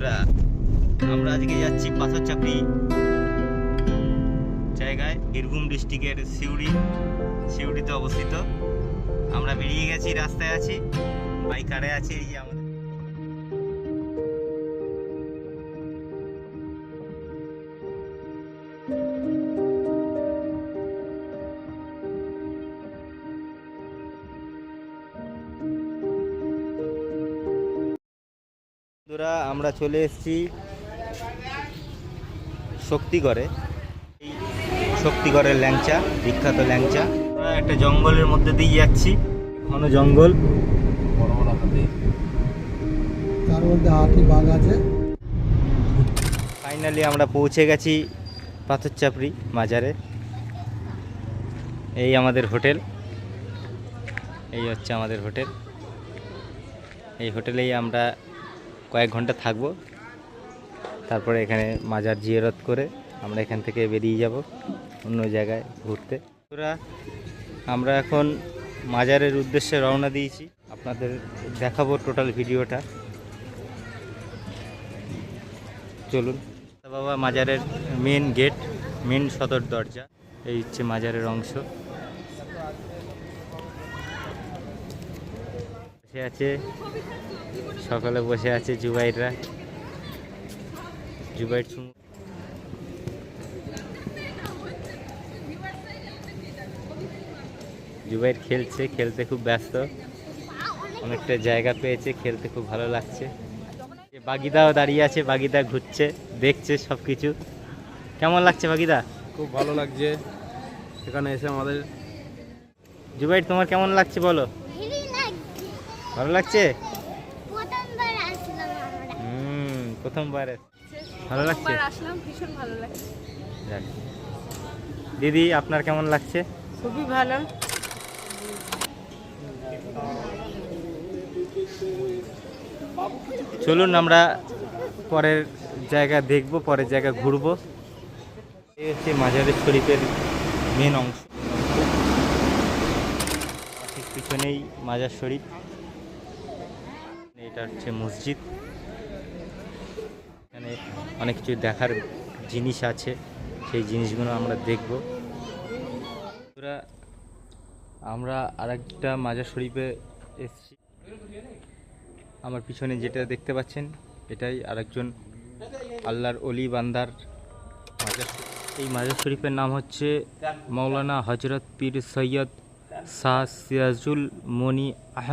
বন্ধুরা, আমরা আজকে যাচ্ছি পাথরচাপড়ি জায়গায়, বীরভূম ডিস্ট্রিক্টের সিউড়িতে অবস্থিত। আমরা বেরিয়ে গেছি, রাস্তায় আছি, বাইকারে আছে। এই যে আমাদের বন্ধুরা, আমরা চলে এসেছি শক্তিগড়ে। এই শক্তিগড়ের ল্যাংচা, বিখ্যাত ল্যাংচা। আমরা একটা জঙ্গলের মধ্যে দিয়ে যাচ্ছি, ঘন জঙ্গল, বড় বড় হাতি, তার মধ্যে হাতি বাঘ আছে। ফাইনালি আমরা পৌঁছে গেছি পাথরচাপড়ি মাজারে। এই আমাদের হোটেল, এই হচ্ছে আমাদের হোটেল। এই হোটেলেই আমরা কয়েক ঘন্টা থাকবো, তারপরে এখানে মাজার জিয়ারত করে আমরা এখান থেকে বেরিয়ে যাব অন্য জায়গায় ঘুরতে। আমরা এখন মাজারের উদ্দেশ্যে রওনা দিয়েছি, আপনাদের দেখাবো টোটাল ভিডিওটা। চলুন। বাবা মাজারের মেন গেট, মেন সদর দরজা, এই হচ্ছে মাজারের অংশ। বসে আছে সকালে, বসে আছে জুবাইররা, জুবাইর চুমু। জুবাইর খেলছে, খেলতে খুব ব্যস্ত, অনেকটা জায়গা পেয়েছে, খেলতে খুব ভালো লাগছে। বাগিদাও দাঁড়িয়ে আছে, বাগিদা ঘুরছে, দেখছে সব কিছু। কেমন লাগছে বাগিদা? খুব ভালো লাগছে এখানে এসে আমাদের। জুবাইর, তোমার কেমন লাগছে বলো? ভালো লাগছে? প্রথমবার ভালো লাগছে। যাক। দিদি, আপনার কেমন লাগছে? খুবই ভালো। চলুন আমরা পরের জায়গা দেখব, পরের জায়গা ঘুরবো। এই হচ্ছে মাজারে শরীফের মেন অংশ, ঠিক পিছনেই মাজার শরীফ। এটা হচ্ছে মসজিদ, এখানে অনেক কিছু দেখার জিনিস আছে, সেই জিনিসগুলো আমরা দেখব। আমরা আরেকটা মাজার শরীফে এসেছি। আমার পিছনে যেটা দেখতে পাচ্ছেন, এটাই আরেকজন আল্লাহর অলি বান্দার মাজার। এই মাজার শরীফের নাম হচ্ছে মৌলানা হজরত পীর সৈয়দ শাহ সিরাজুল মনি আহমদ।